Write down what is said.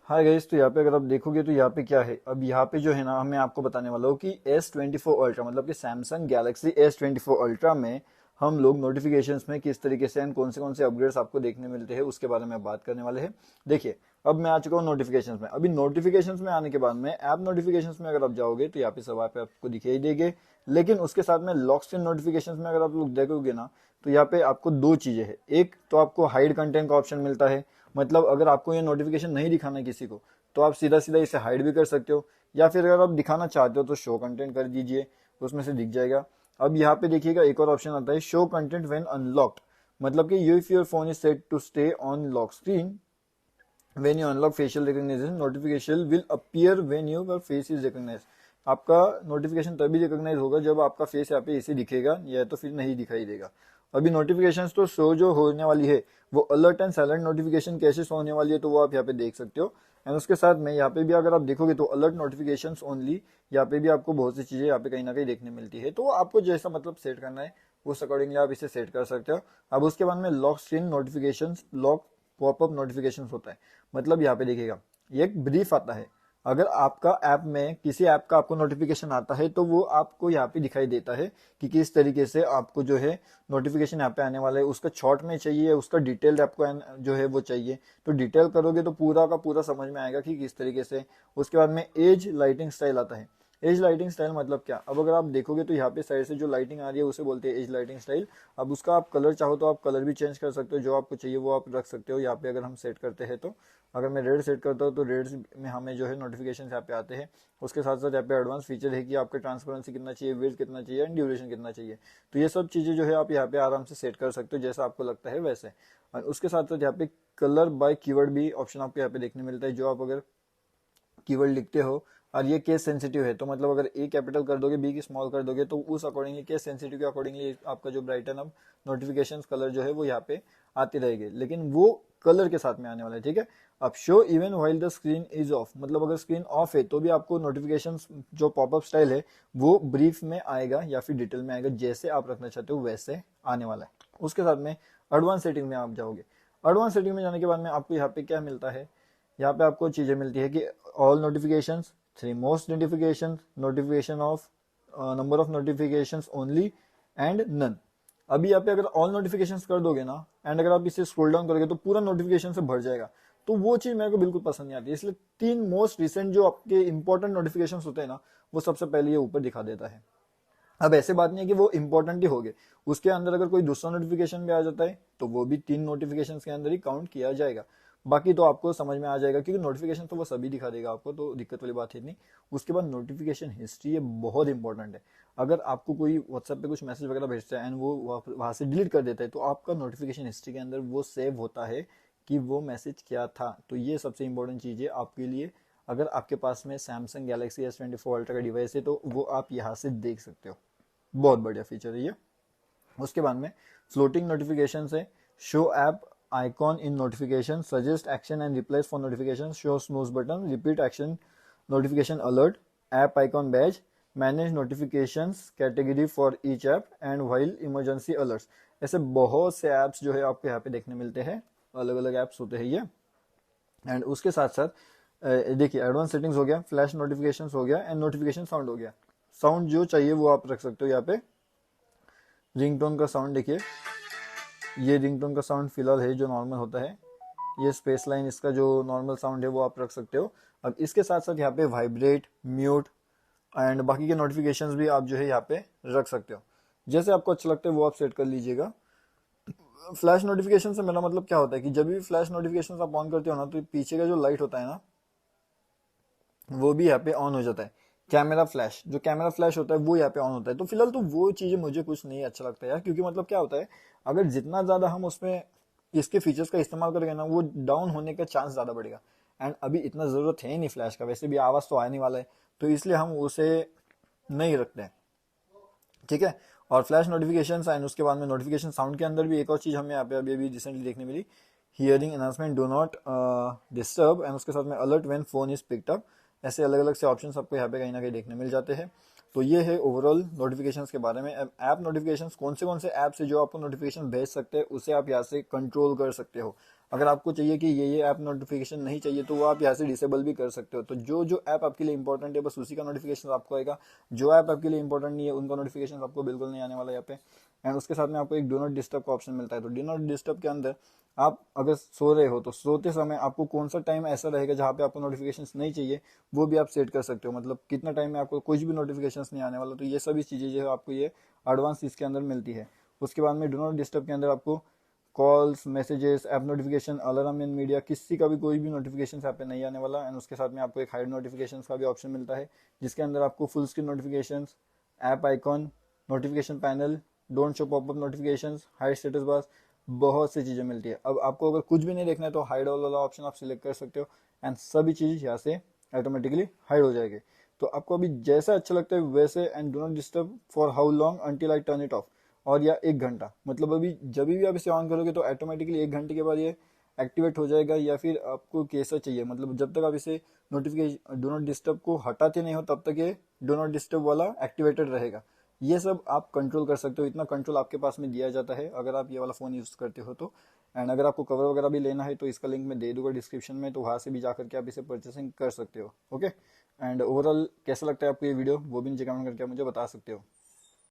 हाँ गाइस, तो यहाँ पे अगर आप देखोगे तो यहाँ पे क्या है, अब यहाँ पे जो है ना, मैं आपको बताने वाला हूँ कि S24 अल्ट्रा मतलब कि सैमसंग गैलेक्सी S24 अल्ट्रा में हम लोग नोटिफिकेशंस में किस तरीके से एंड कौन से अपग्रेड्स आपको देखने मिलते हैं उसके बारे में बात करने वाले हैं। देखिए, अब मैं आ चुका हूँ नोटिफिकेशंस में। अभी नोटिफिकेशंस में आने के बाद में ऐप नोटिफिकेशंस में अगर आप जाओगे तो यहाँ पे सब आप आपको दिखाई देंगे, लेकिन उसके साथ में लॉक स्क्रीन नोटिफिकेशंस में अगर आप लोग देखोगे ना, तो यहाँ पे आपको दो चीजें हैं। एक तो आपको हाइड कंटेंट का ऑप्शन मिलता है, मतलब अगर आपको ये नोटिफिकेशन नहीं दिखाना है किसी को तो आप सीधा सीधा इसे हाइड भी कर सकते हो, या फिर अगर आप दिखाना चाहते हो तो शो कंटेंट कर दीजिए, उसमें से दिख जाएगा। अब यहाँ पे देखिएगा एक और ऑप्शन आता है, शो कंटेंट व्हेन अनलॉक्ड, मतलब कि you if your phone is set to stay on lock screen when you unlock facial recognition notification will appear when your face is recognise. आपका नोटिफिकेशन तभी रिकॉग्नाइज होगा जब आपका face यहाँ पे इसे दिखेगा, या तो फिर नहीं दिखाई देगा। अभी नोटिफिकेशंस तो शो जो होने वाली है वो अलर्ट एंड साइलेंट नोटिफिकेशन कैसे शो होने वाली है, तो वो आप यहाँ पे देख सकते हो। एंड उसके साथ में यहाँ पे भी अगर आप देखोगे तो अलर्ट नोटिफिकेशंस ओनली, यहाँ पे भी आपको बहुत सी चीजें यहाँ पे कहीं ना कहीं देखने मिलती है। तो आपको जैसा मतलब सेट करना है उस अकॉर्डिंगली आप इसे सेट कर सकते हो। अब उसके बाद में lock screen notification, lock popup notification होता है, मतलब यहाँ पे देखिएगा ये एक ब्रीफ आता है। अगर आपका ऐप में किसी ऐप का आपको नोटिफिकेशन आता है तो वो आपको यहाँ पे दिखाई देता है कि किस तरीके से आपको जो है नोटिफिकेशन यहाँ पे आने वाला है। उसका शॉर्ट में चाहिए, उसका डिटेल्ड आपको जो है वो चाहिए, तो डिटेल करोगे तो पूरा का पूरा समझ में आएगा कि किस तरीके से। उसके बाद में एज लाइटिंग स्टाइल आता है। एज लाइटिंग स्टाइल मतलब क्या, अब अगर आप देखोगे तो यहाँ पे साइड से जो लाइटिंग आ रही है उसे बोलते हैं एज लाइटिंग स्टाइल। अब उसका आप कलर चाहो तो आप कलर भी चेंज कर सकते हो, जो आपको चाहिए वो आप रख सकते हो। यहाँ पे अगर हम सेट करते हैं तो अगर मैं रेड सेट करता हूँ तो रेड में हमें जो है नोटिफिकेशन यहाँ पे आते हैं। उसके साथ साथ यहाँ पे एडवांस फीचर है कि आपके ट्रांसपेरेंसी कितना चाहिए, विड्थ कितना चाहिए एंड ड्यूरेशन कितना चाहिए। तो ये सब चीजें जो है आप यहाँ पे आराम से सेट कर सकते हो जैसा आपको लगता है वैसे। और उसके साथ साथ यहाँ पे कलर बाय कीवर्ड भी ऑप्शन आपको यहाँ पे देखने मिलता है। जो आप अगर कीवर्ड लिखते हो और ये केस सेंसिटिव है, तो मतलब अगर ए कैपिटल कर दोगे, बी की स्मॉल कर दोगे, तो उस अकॉर्डिंगली केस सेंसिटिव के अकॉर्डिंगली आपका जो ब्राइटन अप नोटिफिकेशन कलर जो है वो यहाँ पे आती रहेगी, लेकिन वो कलर के साथ में आने वाला है। ठीक है। अब show even while the screen is of, मतलब अगर स्क्रीन ऑफ है तो भी आपको नोटिफिकेशन जो पॉपअप स्टाइल है वो ब्रीफ में आएगा या फिर डिटेल में आएगा, जैसे आप रखना चाहते हो वैसे आने वाला है। उसके साथ में एडवांस सेटिंग में आप जाओगे। एडवांस सेटिंग में जाने के बाद में आपको यहाँ पे क्या मिलता है, यहाँ पे आपको चीजें मिलती है कि all notifications, three most notification, notification of number of notifications only and none. अभी यहाँ पे अगर ऑल नोटिफिकेशंस कर दोगे ना एंड अगर आप इसे स्क्रॉल डाउन करोगे तो पूरा नोटिफिकेशन से भर जाएगा, तो वो चीज मेरे को बिल्कुल पसंद नहीं आती। इसलिए तीन मोस्ट रिसेंट जो आपके इंपॉर्टेंट नोटिफिकेशंस होते हैं ना, वो सबसे पहले ये ऊपर दिखा देता है। अब ऐसे बात नहीं है कि वो इंपॉर्टेंट ही हो गए, उसके अंदर अगर कोई दूसरा नोटिफिकेशन भी आ जाता है तो वो भी तीन नोटिफिकेशन के अंदर ही काउंट किया जाएगा। बाकी तो आपको समझ में आ जाएगा, क्योंकि नोटिफिकेशन तो वो सभी दिखा देगा आपको, तो दिक्कत वाली बात है नहीं। उसके बाद नोटिफिकेशन हिस्ट्री, ये बहुत इंपॉर्टेंट है। अगर आपको कोई व्हाट्सएप पे कुछ मैसेज वगैरह भेजता है एंड वो वहां से डिलीट कर देता है, तो आपका नोटिफिकेशन हिस्ट्री के अंदर वो सेव होता है कि वो मैसेज क्या था। तो ये सबसे इंपॉर्टेंट चीज है आपके लिए। अगर आपके पास में सैमसंग गैलेक्सी S24 अल्ट्रा का डिवाइस है तो वो आप यहाँ से देख सकते हो। बहुत बढ़िया फीचर है ये। उसके बाद में फ्लोटिंग नोटिफिकेशन है, show app icon in notification, suggest action and replace for notification, show snooze button, repeat action notification alert, app icon badge, manage notification category for each app and while emergency alerts. ऐसे बहुत से apps जो है आपको यहाँ पे देखने मिलते हैं, अलग अलग ऐप्स होते हैं ये। एंड उसके साथ साथ देखिए एडवांस सेटिंग्स हो गया, फ्लैश नोटिफिकेशंस हो गया एंड नोटिफिकेशन साउंड हो गया। साउंड जो चाहिए वो आप रख सकते हो यहाँ पे। रिंगटोन का साउंड देखिए, ये रिंगटोन का साउंड फिलहाल है जो नॉर्मल होता है। ये स्पेस लाइन इसका जो नॉर्मल साउंड है वो आप रख सकते हो। अब इसके साथ साथ यहाँ पे वाइब्रेट, म्यूट एंड बाकी के नोटिफिकेशंस भी आप जो है यहाँ पे रख सकते हो, जैसे आपको अच्छा लगता है वो आप सेट कर लीजिएगा। फ्लैश नोटिफिकेशन से मेरा मतलब क्या होता है कि जब भी फ्लैश नोटिफिकेशन आप ऑन करते हो ना, तो पीछे का जो लाइट होता है ना वो भी यहाँ पे ऑन हो जाता है। कैमरा फ्लैश, जो कैमरा फ्लैश होता है वो यहाँ पे ऑन होता है। तो फिलहाल तो वो चीजें मुझे कुछ नहीं अच्छा लगता है यार, क्योंकि मतलब क्या होता है, अगर जितना ज्यादा हम उसमें इसके फीचर्स का इस्तेमाल करेंगे ना, वो डाउन होने का चांस ज्यादा बढ़ेगा। एंड अभी इतना जरूरत है ही नहीं फ्लैश का, वैसे भी आवाज तो आने नहीं वाला है, तो इसलिए हम उसे नहीं रखते हैं। ठीक है। और फ्लैश नोटिफिकेशन एंड उसके बाद में नोटिफिकेशन साउंड के अंदर भी एक और चीज हमें यहाँ पे अभी अभी रिसेंटली देखने मिली, hearing announcement do not disturb and उसके साथ में alert when phone is picked up. ऐसे अलग अलग से ऑप्शंस आपको यहाँ पे कहीं ना कहीं देखने मिल जाते हैं। तो ये है ओवरऑल नोटिफिकेशंस के बारे में। ऐप नोटिफिकेशंस कौन से ऐप से जो आपको नोटिफिकेशन भेज सकते हैं उसे आप यहाँ से कंट्रोल कर सकते हो। अगर आपको चाहिए कि ये ऐप नोटिफिकेशन नहीं चाहिए तो वो आप यहाँ से डिसेबल भी कर सकते हो। तो जो जो ऐप आपके लिए इंपॉर्टेंट है बस उसी का नोटिफिकेशन आपको आएगा, जो ऐप आपके लिए इंपॉर्टेंट नहीं है उनका नोटिफिकेशन आपको बिल्कुल नहीं आने वाला यहाँ पे। एंड उसके साथ में आपको एक डू नॉट डिस्टर्ब का ऑप्शन मिलता है। तो डू नॉट डिस्टर्ब के अंदर आप अगर सो रहे हो तो सोते समय आपको कौन सा टाइम ऐसा रहेगा जहाँ पे आपको नोटिफिकेशंस नहीं चाहिए वो भी आप सेट कर सकते हो, मतलब कितना टाइम में आपको कुछ भी नोटिफिकेशंस नहीं आने वाला। तो ये सभी चीज़ें जो है आपको ये एडवांस इसके अंदर मिलती है। उसके बाद में डू नॉट डिस्टर्ब के अंदर आपको calls, messages, app notification, alarm and media, किसी का भी कोई भी नोटिफिकेशन यहाँ पे नहीं आने वाला। एंड उसके साथ में आपको एक हाइड नोटिफिकेशन का भी ऑप्शन मिलता है जिसके अंदर आपको full screen notification, app icon, notification panel, don't show popup notification, hide status bar, बहुत सी चीज़ें मिलती है। अब आपको अगर कुछ भी नहीं देखना है तो हाइड वाला ऑप्शन आप सिलेक्ट कर सकते हो एंड सभी चीज़ यहाँ से ऑटोमेटिकली हाइड हो जाएगी। तो आपको अभी जैसा अच्छा लगता है वैसे, and do not disturb for how long until I turn it of, और या 1 घंटा, मतलब अभी जब भी आप इसे ऑन करोगे तो ऑटोमेटिकली 1 घंटे के बाद ये एक्टिवेट हो जाएगा, या फिर आपको कैसा चाहिए, मतलब जब तक आप इसे नोटिफिकेशन डो नॉट डिस्टर्ब को हटाते नहीं हो तब तक ये डो नॉट डिस्टर्ब वाला एक्टिवेटेड रहेगा। ये सब आप कंट्रोल कर सकते हो, इतना कंट्रोल आपके पास में दिया जाता है अगर आप ये वाला फ़ोन यूज़ करते हो तो। एंड अगर आपको कवर वगैरह भी लेना है तो इसका लिंक मैं दे दूंगा डिस्क्रिप्शन में, तो वहाँ से भी जाकर के आप इसे परचेसिंग कर सकते हो। ओके, एंड ओवरऑल कैसा लगता है आपको ये वीडियो वो भी नीचे कमेंट करके आप मुझे बता सकते हो।